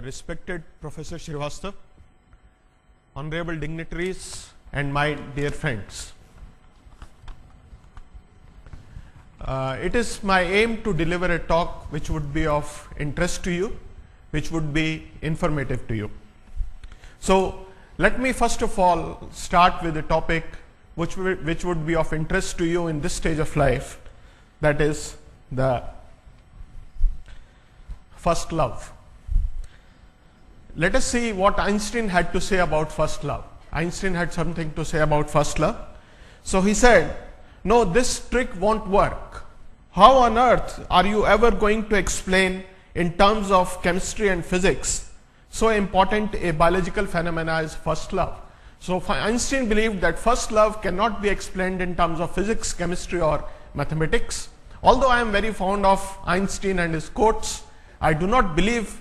Respected Professor Srivastava, honorable dignitaries and my dear friends. It is my aim to deliver a talk which would be of interest to you, which would be informative to you. So, let me first of all start with a topic which would be of interest to you in this stage of life, that is the first love. Let us see what Einstein had to say about first love. Einstein had something to say about first love. So he said, no, this trick won't work. How on earth are you ever going to explain in terms of chemistry and physics so important a biological phenomena as first love? So Einstein believed that first love cannot be explained in terms of physics, chemistry or mathematics. Although I am very fond of Einstein and his quotes, I do not believe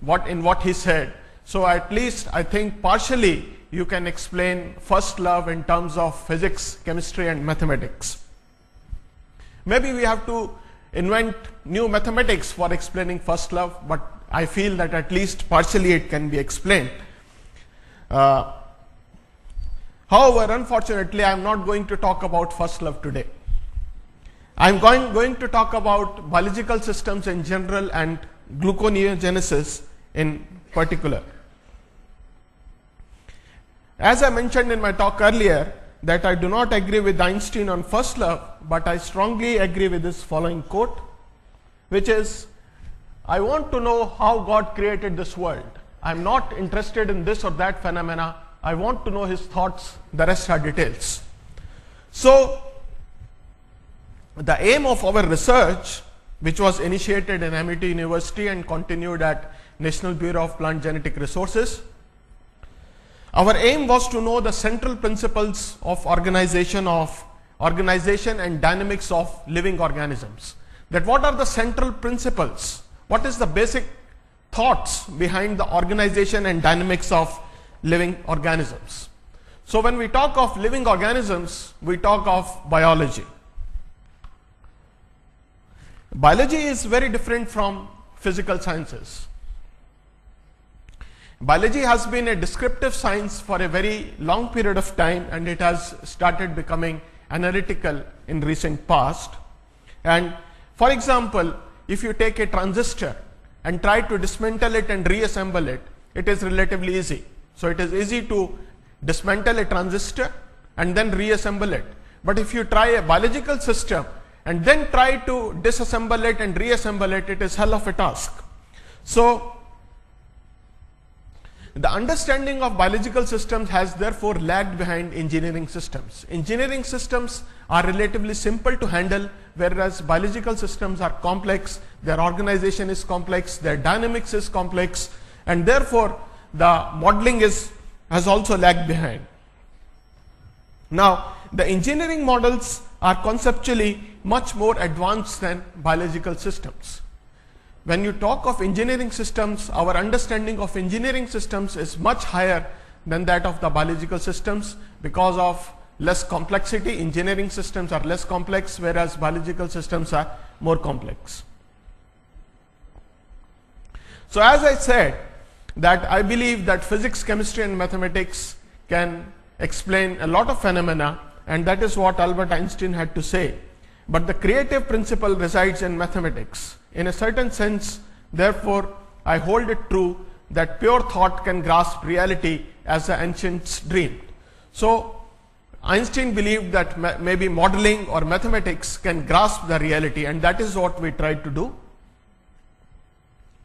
what he said. So at least I think partially you can explain first love in terms of physics, chemistry and mathematics. Maybe we have to invent new mathematics for explaining first love, but I feel that at least partially it can be explained. However, unfortunately, I am not going to talk about first love today. I am going to talk about biological systems in general and gluconeogenesis in particular. As I mentioned in my talk earlier, that I do not agree with Einstein on first love, but I strongly agree with this following quote, which is, I want to know how God created this world. I am not interested in this or that phenomena. I want to know his thoughts. The rest are details. So, the aim of our research, which was initiated in MIT University and continued at National Bureau of Plant Genetic Resources. Our aim was to know the central principles of organization and dynamics of living organisms. That what are the central principles? What is the basic thoughts behind the organization and dynamics of living organisms? So when we talk of living organisms, we talk of biology. Biology is very different from physical sciences. Biology has been a descriptive science for a very long period of time, and it has started becoming analytical in recent past. And for example, if you take a transistor and try to dismantle it and reassemble it, it is relatively easy. So it is easy to dismantle a transistor and then reassemble it. But if you try a biological system and then try to disassemble it and reassemble it, it is hell of a task. So the understanding of biological systems has therefore lagged behind engineering systems. Engineering systems are relatively simple to handle, whereas biological systems are complex, their organization is complex, their dynamics is complex, and therefore the modeling has also lagged behind. Now, the engineering models are conceptually much more advanced than biological systems. When you talk of engineering systems, our understanding of engineering systems is much higher than that of the biological systems because of less complexity. Engineering systems are less complex, whereas biological systems are more complex. So as I said, that I believe that physics, chemistry and mathematics can explain a lot of phenomena, and that is what Albert Einstein had to say. But the creative principle resides in mathematics. In a certain sense, therefore, I hold it true that pure thought can grasp reality as the ancients dreamed. So, Einstein believed that maybe modeling or mathematics can grasp the reality, and that is what we tried to do.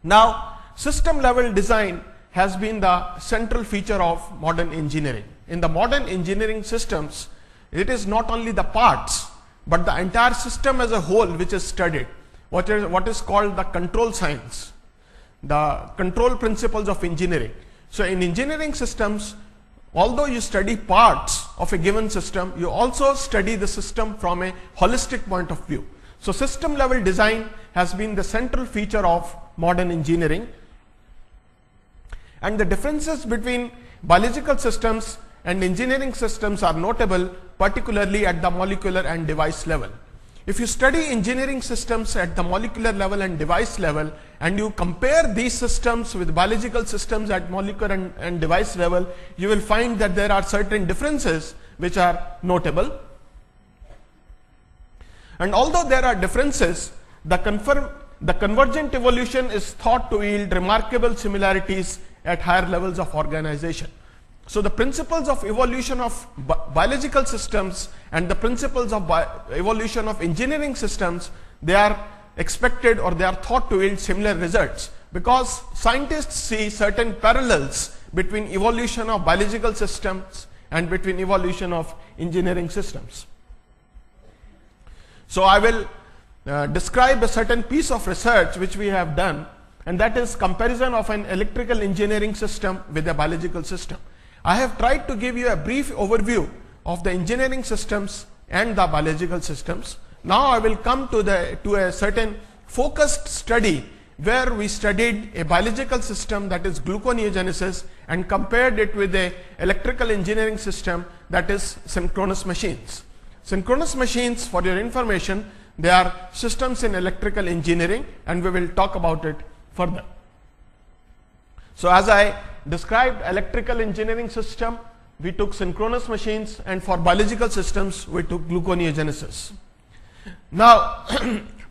Now, system level design has been the central feature of modern engineering. In the modern engineering systems, it is not only the parts, but the entire system as a whole which is studied. What is called the control science, the control principles of engineering. So in engineering systems, although you study parts of a given system, you also study the system from a holistic point of view. So system level design has been the central feature of modern engineering. And the differences between biological systems and engineering systems are notable, particularly at the molecular and device level. If you study engineering systems at the molecular level and device level, and you compare these systems with biological systems at molecular and device level, you will find that there are certain differences which are notable. And although there are differences, the convergent evolution is thought to yield remarkable similarities at higher levels of organization. So the principles of evolution of biological systems and the principles of evolution of engineering systems, they are expected or they are thought to yield similar results, because scientists see certain parallels between evolution of biological systems and between evolution of engineering systems. So I will describe a certain piece of research which we have done, and that is comparison of an electrical engineering system with a biological system. I have tried to give you a brief overview of the engineering systems and the biological systems. Now I will come to a certain focused study where we studied a biological system, that is gluconeogenesis, and compared it with a electrical engineering system, that is synchronous machines. Synchronous machines, for your information, they are systems in electrical engineering, and we will talk about it further. So as I described electrical engineering system, we took synchronous machines, and for biological systems we took gluconeogenesis. Now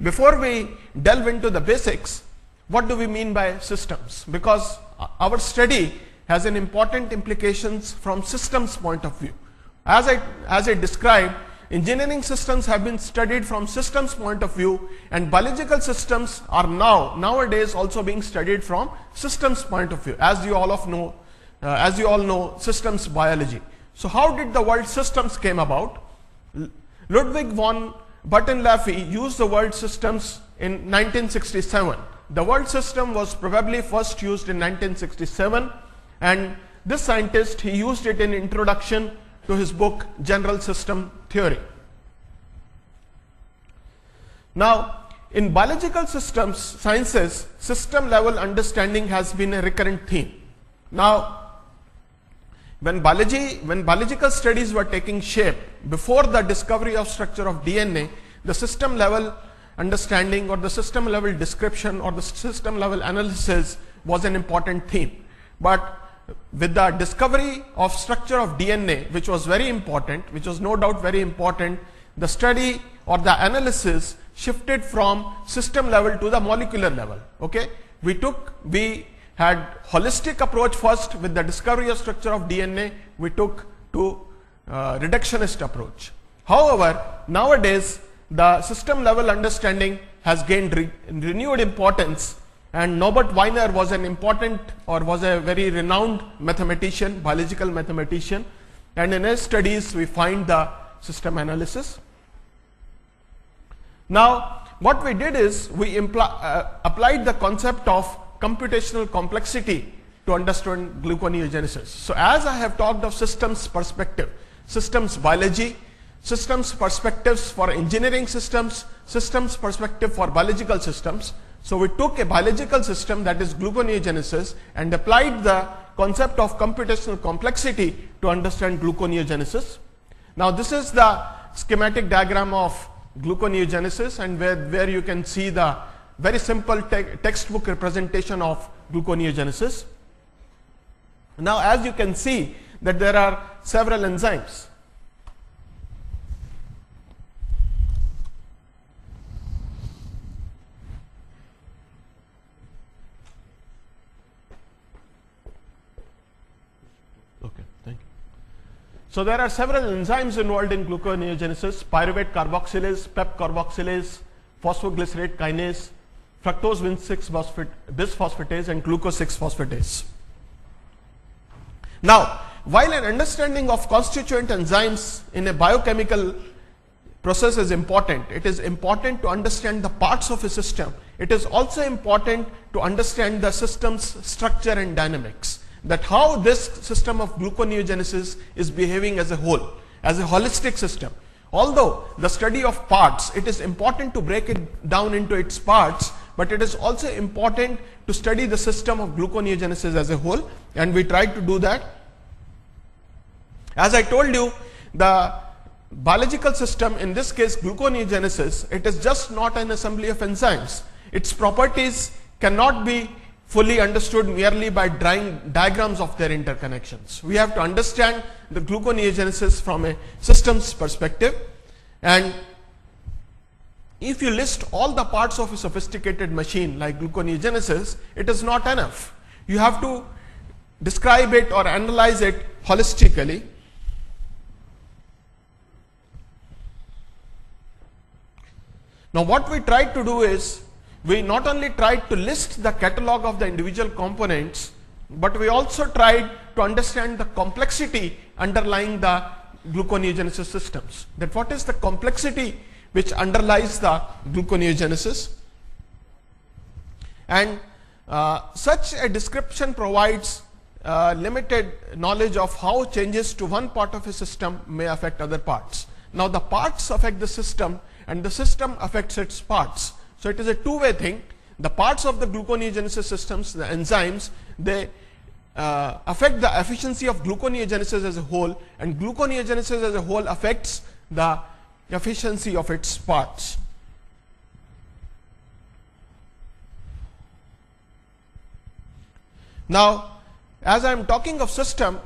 before we delve into the basics, what do we mean by systems? Because our study has an important implications from systems point of view. As I described, engineering systems have been studied from systems point of view, and biological systems are nowadays also being studied from systems point of view, as you all know systems biology. So how did the word systems came about? Ludwig von Buttonlaffe used the word systems in 1967. The word system was probably first used in 1967, and this scientist, he used it in introduction to his book General System Theory. Now in biological systems sciences, system level understanding has been a recurrent theme. Now when biological studies were taking shape before the discovery of structure of DNA, the system level understanding or the system level description or the system level analysis was an important theme. But with the discovery of structure of DNA, which was very important, which was no doubt very important, the study or the analysis shifted from system level to the molecular level. Okay, we had holistic approach first. With the discovery of structure of DNA, we took to reductionist approach. However, nowadays the system level understanding has gained renewed importance, and Norbert Wiener was an important or was a very renowned mathematician, biological mathematician, and in his studies we find the system analysis. Now what we did is we applied the concept of computational complexity to understand gluconeogenesis. So as I have talked of systems perspective, systems biology, systems perspectives for engineering systems, systems perspective for biological systems. So we took a biological system, that is gluconeogenesis, and applied the concept of computational complexity to understand gluconeogenesis. Now this is the schematic diagram of gluconeogenesis, and where you can see the very simple textbook representation of gluconeogenesis. Now as you can see that there are several enzymes. So there are several enzymes involved in gluconeogenesis: pyruvate carboxylase, PEP carboxylase, phosphoglycerate kinase, fructose bisphosphatase, and glucose 6-phosphatase. Now, while an understanding of constituent enzymes in a biochemical process is important, it is important to understand the parts of a system. It is also important to understand the system's structure and dynamics, that how this system of gluconeogenesis is behaving as a whole, as a holistic system. Although the study of parts, it is important to break it down into its parts, but it is also important to study the system of gluconeogenesis as a whole, and we tried to do that. As I told you, the biological system, in this case gluconeogenesis, it is just not an assembly of enzymes. Its properties cannot be fully understood merely by drawing diagrams of their interconnections. We have to understand the gluconeogenesis from a systems perspective, and if you list all the parts of a sophisticated machine like gluconeogenesis, it is not enough. You have to describe it or analyze it holistically. Now, what we tried to do is, we not only tried to list the catalog of the individual components, but we also tried to understand the complexity underlying the gluconeogenesis systems. That what is the complexity which underlies the gluconeogenesis, and such a description provides limited knowledge of how changes to one part of a system may affect other parts. Now, the parts affect the system and the system affects its parts. So, it is a two-way thing. The parts of the gluconeogenesis systems, the enzymes, they affect the efficiency of gluconeogenesis as a whole, and gluconeogenesis as a whole affects the efficiency of its parts. Now, as I am talking of system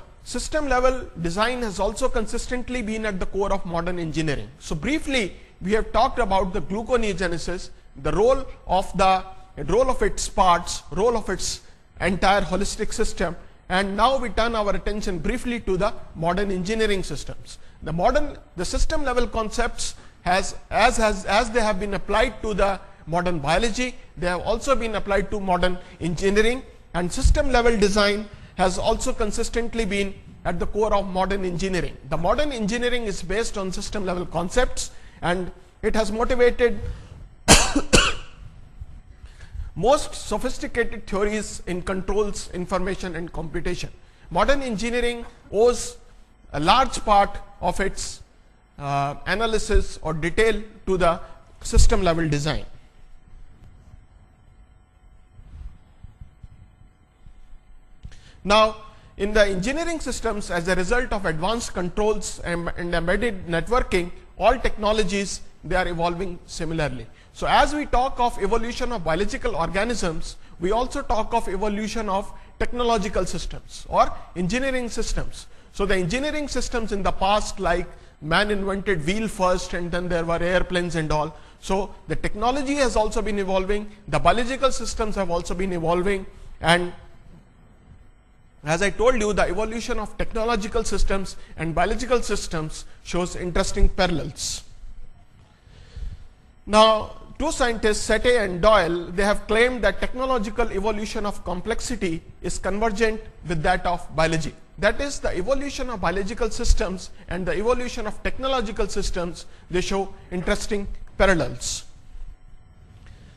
level design has also consistently been at the core of modern engineering. So, briefly we have talked about the gluconeogenesis, the role of its parts, role of its entire holistic system, and now we turn our attention briefly to the modern engineering systems. The system level concepts as they have been applied to the modern biology, they have also been applied to modern engineering, and system level design has also consistently been at the core of modern engineering. The modern engineering is based on system level concepts, and it has motivated most sophisticated theories in controls, information and computation. Modern engineering owes a large part of its analysis or detail to the system level design. Now, in the engineering systems, as a result of advanced controls and embedded networking, all technologies, they are evolving similarly. So, as we talk of evolution of biological organisms, we also talk of evolution of technological systems or engineering systems. So, the engineering systems in the past, like man invented wheel first and then there were airplanes and all. So, the technology has also been evolving, the biological systems have also been evolving, and as I told you, the evolution of technological systems and biological systems shows interesting parallels. Now, two scientists, Sete and Doyle, they have claimed that technological evolution of complexity is convergent with that of biology. That is, the evolution of biological systems and the evolution of technological systems, they show interesting parallels.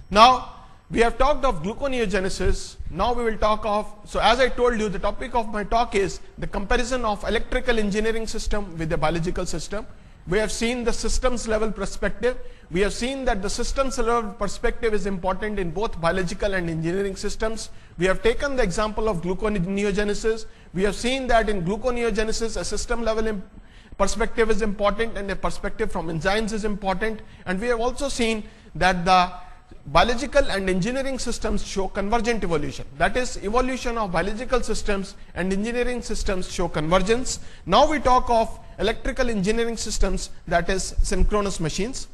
Now, we have talked of gluconeogenesis. Now, we will talk of, so as I told you, the topic of my talk is the comparison of electrical engineering system with the biological system. We have seen the systems level perspective. We have seen that the systems level perspective is important in both biological and engineering systems. We have taken the example of gluconeogenesis. We have seen that in gluconeogenesis, a system level perspective is important and a perspective from enzymes is important. And we have also seen that the biological and engineering systems show convergent evolution. That is, evolution of biological systems and engineering systems show convergence. Now, we talk of electrical engineering systems, that is synchronous machines.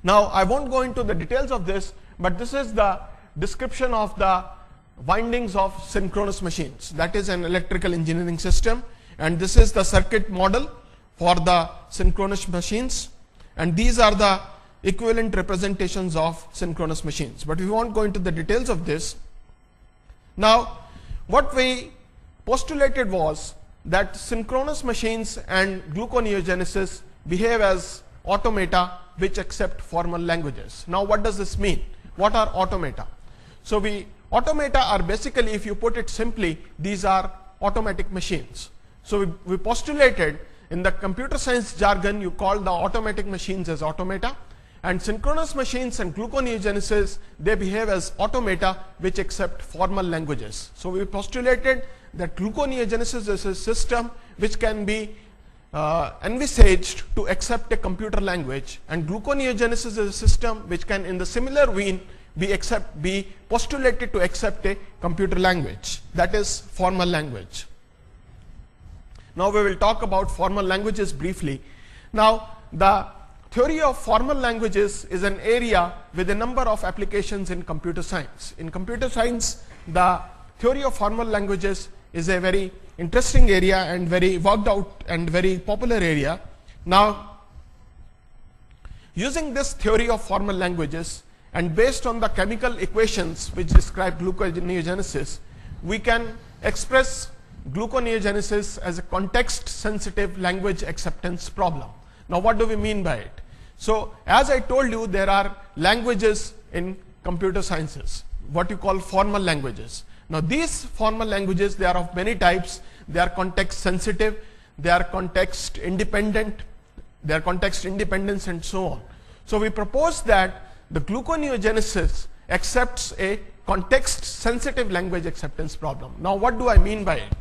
Now, I won't go into the details of this, but this is the description of the windings of synchronous machines. That is an electrical engineering system, and this is the circuit model for the synchronous machines, and these are the equivalent representations of synchronous machines, but we won't go into the details of this. Now, what we postulated was that synchronous machines and gluconeogenesis behave as automata which accept formal languages. Now, what does this mean? What are automata? So, automata are basically, if you put it simply, these are automatic machines. So, we postulated in the computer science jargon, you call the automatic machines as automata, and synchronous machines and gluconeogenesis, they behave as automata which accept formal languages. So, we postulated that gluconeogenesis is a system which can be envisaged to accept a computer language, and gluconeogenesis is a system which can in the similar vein be postulated to accept a computer language, that is formal language. Now we will talk about formal languages briefly. Now the theory of formal languages is an area with a number of applications in computer science. In computer science, the theory of formal languages is a very interesting area and very worked out and very popular area. Now, using this theory of formal languages and based on the chemical equations which describe gluconeogenesis, we can express gluconeogenesis as a context sensitive language acceptance problem. Now, what do we mean by it? So, as I told you, there are languages in computer sciences, what you call formal languages. Now, these formal languages, they are of many types. They are context sensitive, they are context independent, they are context independence, and so on. So, we propose that the gluconeogenesis accepts a context sensitive language acceptance problem. Now, what do I mean by it?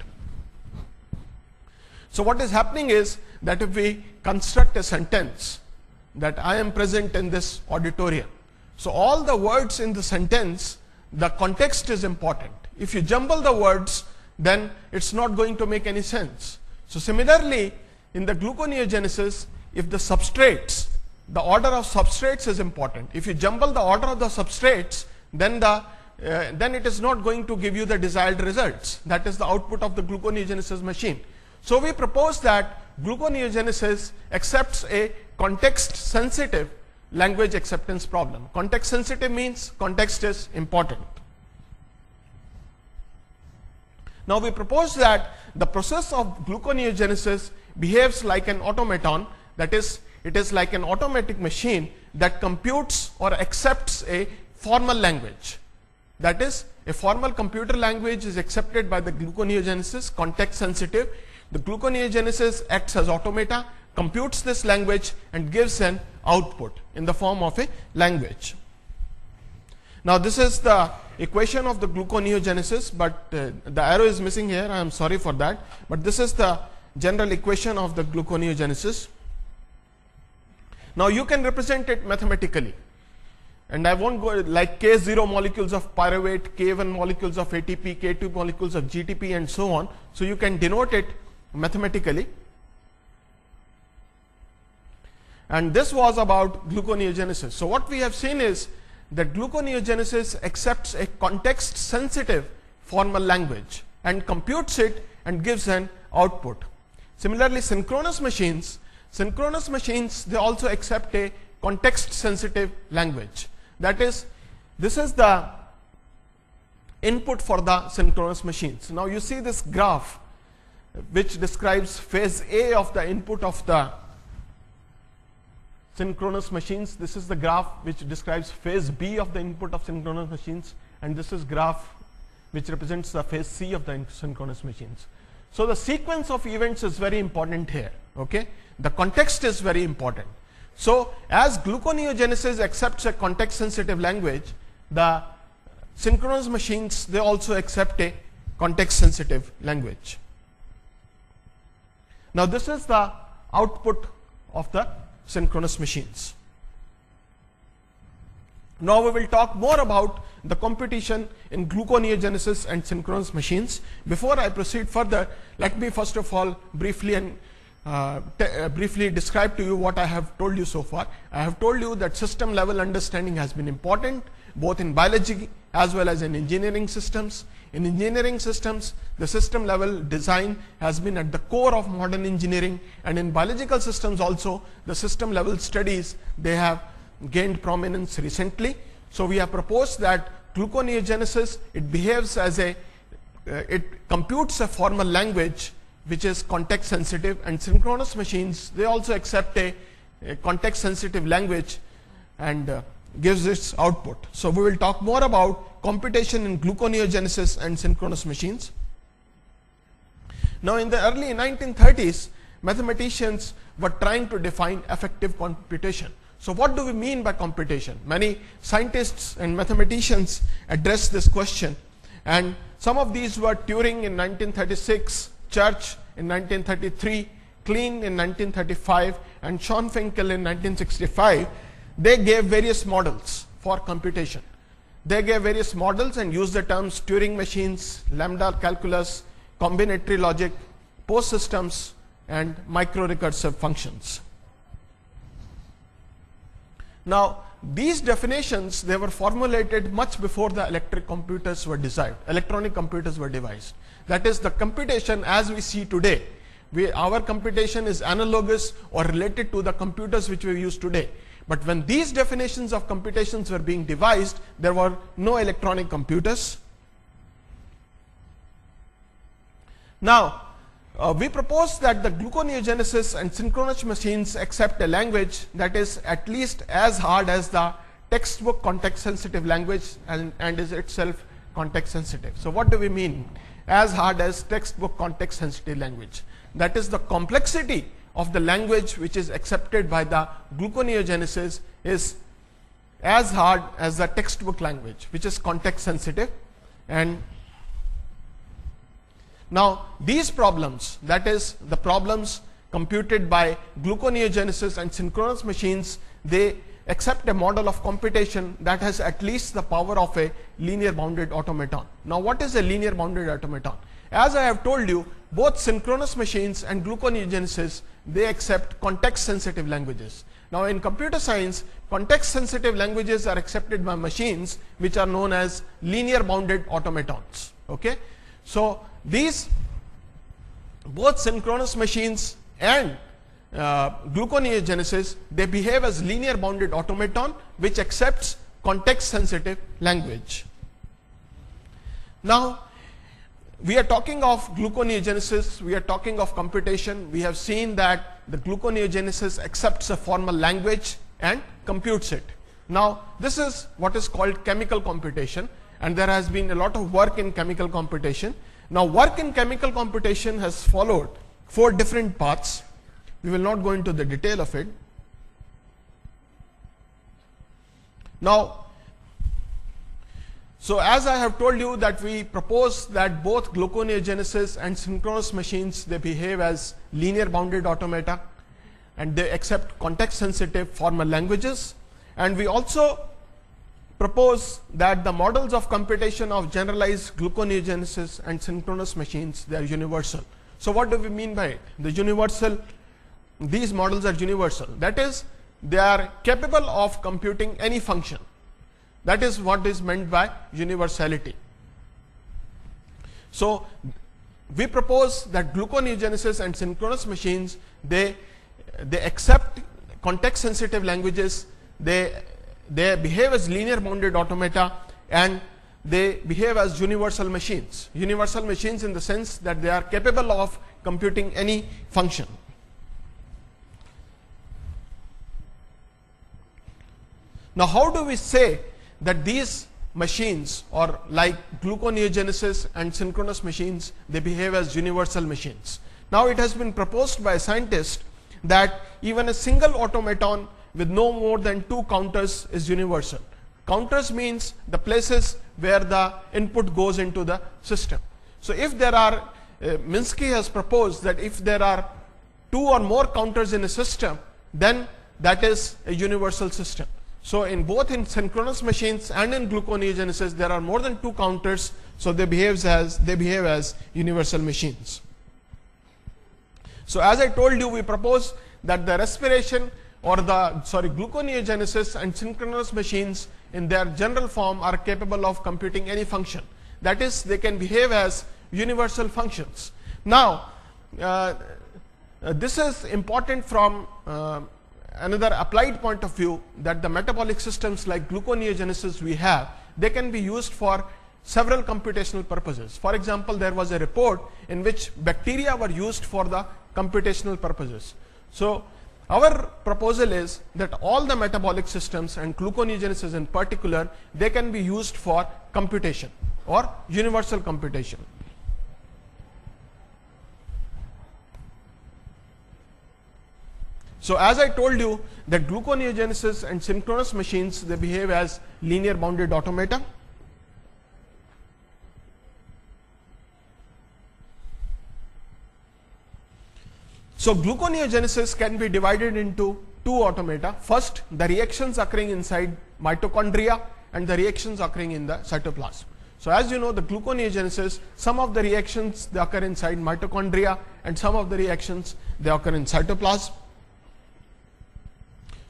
So, what is happening is that if we construct a sentence that I am present in this auditorium, so all the words in the sentence, the context is important. If you jumble the words, then it's not going to make any sense. So similarly, in the gluconeogenesis, if the substrates, the order of substrates is important. If you jumble the order of the substrates, then it is not going to give you the desired results. That is the output of the gluconeogenesis machine. So we propose that gluconeogenesis accepts a context sensitive language acceptance problem. Context sensitive means context is important. Now we propose that the process of gluconeogenesis behaves like an automaton, that is, it is like an automatic machine that computes or accepts a formal language. That is, a formal computer language is accepted by the gluconeogenesis, context sensitive. The gluconeogenesis acts as automata, computes this language and gives an output in the form of a language. Now this is the equation of the gluconeogenesis, but the arrow is missing here, I am sorry for that, but this is the general equation of the gluconeogenesis. Now you can represent it mathematically, and I won't go like K0 molecules of pyruvate, K1 molecules of ATP, K2 molecules of GTP and so on. So you can denote it mathematically. And this was about gluconeogenesis. So what we have seen is that gluconeogenesis accepts a context sensitive formal language and computes it and gives an output. Similarly, synchronous machines, they also accept a context sensitive language. That is, this is the input for the synchronous machines. Now you see this graph which describes phase A of the input of the synchronous machines. This is the graph which describes phase B of the input of synchronous machines, and this is graph which represents the phase C of the synchronous machines. So the sequence of events is very important here. Okay, the context is very important. So as gluconeogenesis accepts a context sensitive language, the synchronous machines, they also accept a context sensitive language. Now this is the output of the synchronous machines. Now we will talk more about the computation in gluconeogenesis and synchronous machines. Before I proceed further, let me first of all briefly describe to you what I have told you so far. I have told you that system level understanding has been important both in biology as well as in engineering systems. In engineering systems, the system level design has been at the core of modern engineering, and in biological systems also, the system level studies, they have gained prominence recently. So we have proposed that gluconeogenesis, it behaves as it computes a formal language which is context sensitive, and synchronous machines, they also accept a context sensitive language and gives its output. So we will talk more about computation in gluconeogenesis and synchronous machines. Now in the early 1930s, mathematicians were trying to define effective computation. So what do we mean by computation? Many scientists and mathematicians address this question, and Some of these were Turing in 1936, Church in 1933, Klein in 1935, and Schonfinkel in 1965. They gave various models for computation. They gave various models and used the terms Turing machines, lambda calculus, combinatory logic, post systems, and micro-recursive functions. Now, these definitions, they were formulated much before the electronic computers were devised. That is, the computation as we see today, our computation is analogous or related to the computers which we use today. But when these definitions of computations were being devised, there were no electronic computers. Now, we propose that the gluconeogenesis and synchronous machines accept a language that is at least as hard as the textbook context sensitive language and is itself context sensitive. So, what do we mean as hard as textbook context sensitive language? That is, the complexity of the language which is accepted by the gluconeogenesis is as hard as the textbook language which is context sensitive. And now, these problems, that is the problems computed by gluconeogenesis and synchronous machines, they accept a model of computation that has at least the power of a linear bounded automaton. Now, what is a linear bounded automaton? As I have told you, both synchronous machines and gluconeogenesis, they accept context sensitive languages. Now, in computer science, context sensitive languages are accepted by machines which are known as linear bounded automatons. Okay? So, these both synchronous machines and gluconeogenesis, they behave as linear bounded automaton which accepts context sensitive language. Now, we are talking of gluconeogenesis, we are talking of computation. We have seen that the gluconeogenesis accepts a formal language and computes it. Now, this is what is called chemical computation, and there has been a lot of work in chemical computation. Now, work in chemical computation has followed 4 different paths. We will not go into the detail of it. Now, so as I have told you that we propose that both gluconeogenesis and synchronous machines, they behave as linear bounded automata and they accept context sensitive formal languages. And we also propose that the models of computation of generalized gluconeogenesis and synchronous machines, they are universal. So, what do we mean by it? The universal, these models are universal. That is, they are capable of computing any function. That is what is meant by universality. So, we propose that gluconeogenesis and synchronous machines, they accept context sensitive languages, they behave as linear bounded automata, and they behave as universal machines. Universal machines in the sense that they are capable of computing any function. Now, how do we say that these machines, or like gluconeogenesis and synchronous machines, they behave as universal machines? Now, it has been proposed by a scientist that even a single automaton with no more than 2 counters is universal. Counters means the places where the input goes into the system. So, if there are, Minsky has proposed that if there are 2 or more counters in a system, then that is a universal system. So, in both in synchronous machines and in gluconeogenesis, there are more than 2 counters. So, they behave as universal machines. So, as I told you, we propose that the respiration or gluconeogenesis and synchronous machines in their general form are capable of computing any function. That is, they can behave as universal functions. Now, this is important from another applied point of view, that the metabolic systems like gluconeogenesis we have, they can be used for several computational purposes. For example, there was a report in which bacteria were used for the computational purposes. So, our proposal is that all the metabolic systems and gluconeogenesis in particular, they can be used for computation or universal computation. So, as I told you that gluconeogenesis and synchronous machines, they behave as linear bounded automata. So gluconeogenesis can be divided into two automata. First, the reactions occurring inside mitochondria and the reactions occurring in the cytoplasm. So as you know, the gluconeogenesis, some of the reactions they occur inside mitochondria and some of the reactions they occur in cytoplasm.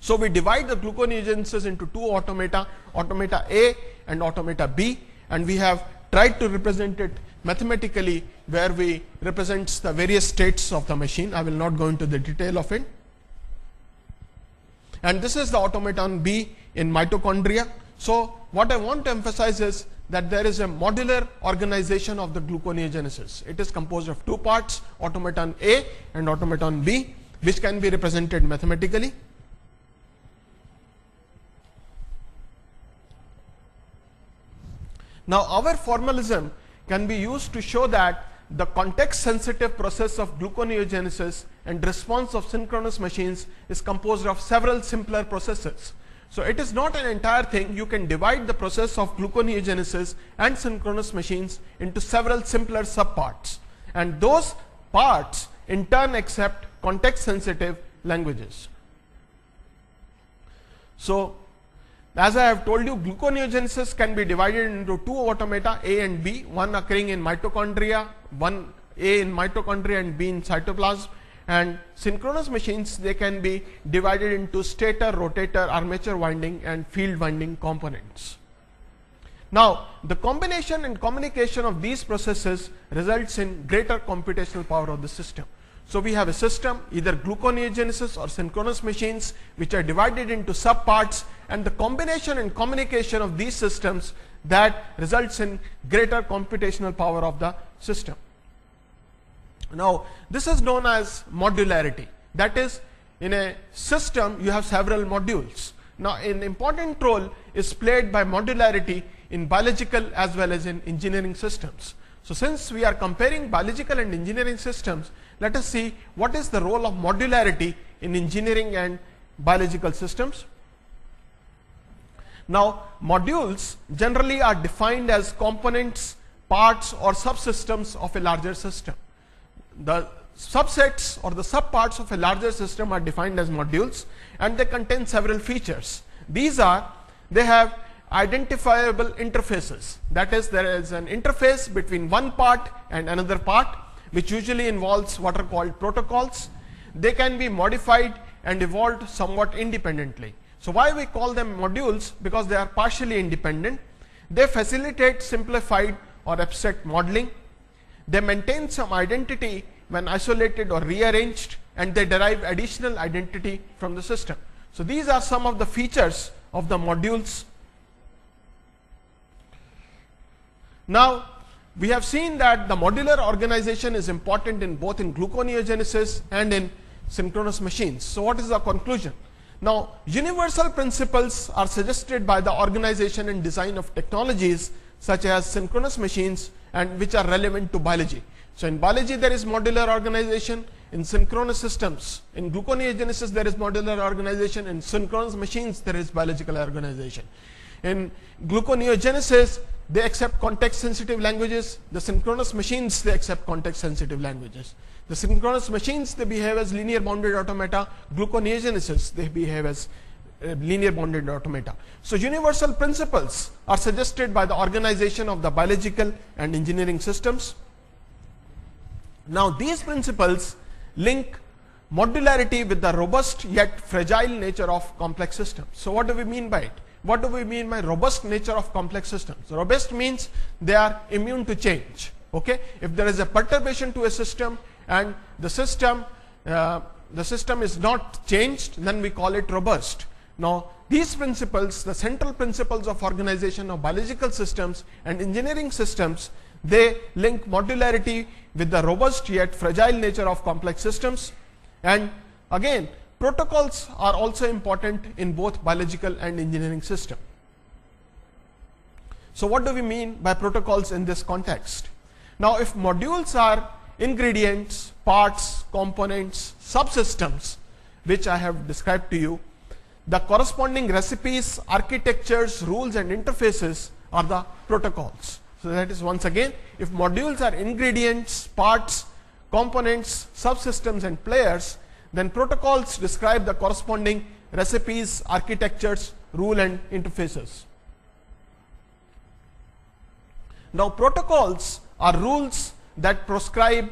So we divide the gluconeogenesis into two automata, automata A and automata B, and we have tried to represent it mathematically, where we represents the various states of the machine. I will not go into the detail of it. And this is the automaton B in mitochondria. So what I want to emphasize is that there is a modular organization of the gluconeogenesis. It is composed of two parts, automaton A and automaton B, which can be represented mathematically. Now our formalism can be used to show that the context sensitive process of gluconeogenesis and response of synchronous machines is composed of several simpler processes. So it is not an entire thing. You can divide the process of gluconeogenesis and synchronous machines into several simpler subparts, and those parts in turn accept context sensitive languages. So as I have told you, gluconeogenesis can be divided into two automata, A and B, one occurring in mitochondria, one A in mitochondria and B in cytoplasm. And synchronous machines, they can be divided into stator, rotator, armature winding and field winding components. Now the combination and communication of these processes results in greater computational power of the system. So we have a system, either gluconeogenesis or synchronous machines, which are divided into subparts, and the combination and communication of these systems that results in greater computational power of the system. Now this is known as modularity. That is, in a system you have several modules. Now an important role is played by modularity in biological as well as in engineering systems. So since we are comparing biological and engineering systems, let us see what is the role of modularity in engineering and biological systems. Now modules generally are defined as components, parts or subsystems of a larger system. The subsets or the subparts of a larger system are defined as modules, and they contain several features. These are, they have identifiable interfaces. That is, there is an interface between one part and another part, which usually involves what are called protocols. They can be modified and evolved somewhat independently. So why we call them modules? Because they are partially independent. They facilitate simplified or abstract modeling. They maintain some identity when isolated or rearranged, and they derive additional identity from the system. So these are some of the features of the modules. Now we have seen that the modular organization is important in both in gluconeogenesis and in synchronous machines. So what is the conclusion? Now universal principles are suggested by the organization and design of technologies such as synchronous machines, and which are relevant to biology. So in biology there is modular organization, in synchronous systems, in gluconeogenesis there is modular organization, in synchronous machines there is biological organization. In gluconeogenesis they accept context sensitive languages, the synchronous machines they accept context sensitive languages. The synchronous machines they behave as linear bounded automata, gluconeogenesis they behave as linear bounded automata. So universal principles are suggested by the organization of the biological and engineering systems. Now these principles link modularity with the robust yet fragile nature of complex systems. So what do we mean by it? What do we mean by robust nature of complex systems? Robust means they are immune to change. Okay, if there is a perturbation to a system and the system is not changed, then we call it robust. Now these principles, the central principles of organization of biological systems and engineering systems, they link modularity with the robust yet fragile nature of complex systems. And again, protocols are also important in both biological and engineering system. So what do we mean by protocols in this context? Now if modules are ingredients, parts, components, subsystems, which I have described to you, the corresponding recipes, architectures, rules and interfaces are the protocols. So that is, once again, if modules are ingredients, parts, components, subsystems and players, then protocols describe the corresponding recipes, architectures, rule and interfaces. Now, protocols are rules that prescribe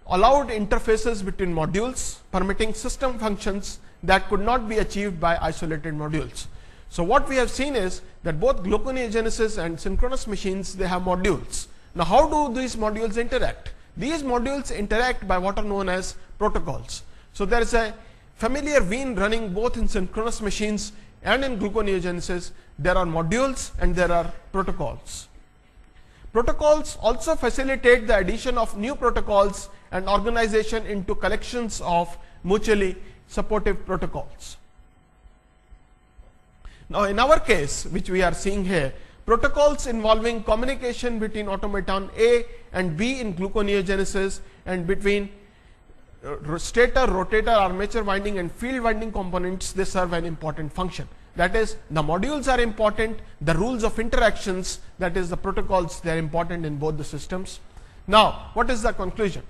allowed interfaces between modules, permitting system functions that could not be achieved by isolated modules. So, what we have seen is that both gluconeogenesis and synchronous machines, they have modules. Now, how do these modules interact? These modules interact by what are known as protocols. So, there is a familiar vine running both in synchronous machines and in gluconeogenesis. There are modules and there are protocols. Protocols also facilitate the addition of new protocols and organization into collections of mutually supportive protocols. Now, in our case, which we are seeing here, protocols involving communication between automaton A and B in gluconeogenesis and between stator, rotator, armature winding and field winding components, they serve an important function. That is, the modules are important, the rules of interactions, that is the protocols, they are important in both the systems. Now, what is the conclusion?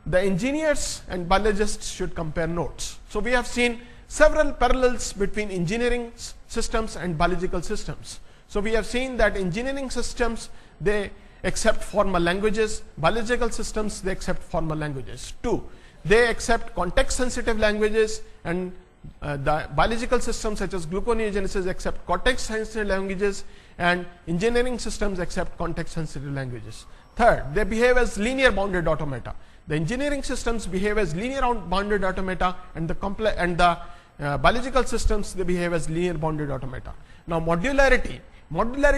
The engineers and biologists should compare notes. So, we have seen several parallels between engineering systems and biological systems. So, we have seen that engineering systems, they accept formal languages, biological systems, they accept formal languages. 2, they accept context sensitive languages, and the biological systems such as gluconeogenesis accept context sensitive languages, and engineering systems accept context sensitive languages. Third, they behave as linear bounded automata. The engineering systems behave as linear bounded automata, and the biological systems, they behave as linear bounded automata. Now, modularity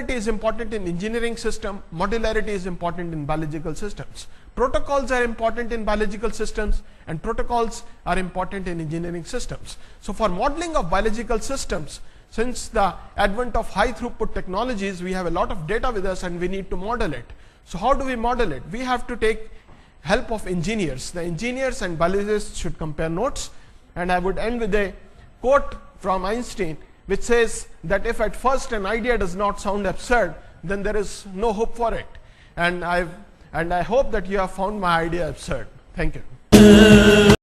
is important in engineering system, modularity is important in biological systems. Protocols are important in biological systems and protocols are important in engineering systems. So, for modeling of biological systems, since the advent of high throughput technologies, we have a lot of data with us and we need to model it. So, how do we model it? We have to take help of engineers. The engineers and biologists should compare notes, and I would end with a quote from Einstein, which says that if at first an idea does not sound absurd, then there is no hope for it. And I hope that you have found my idea absurd. Thank you.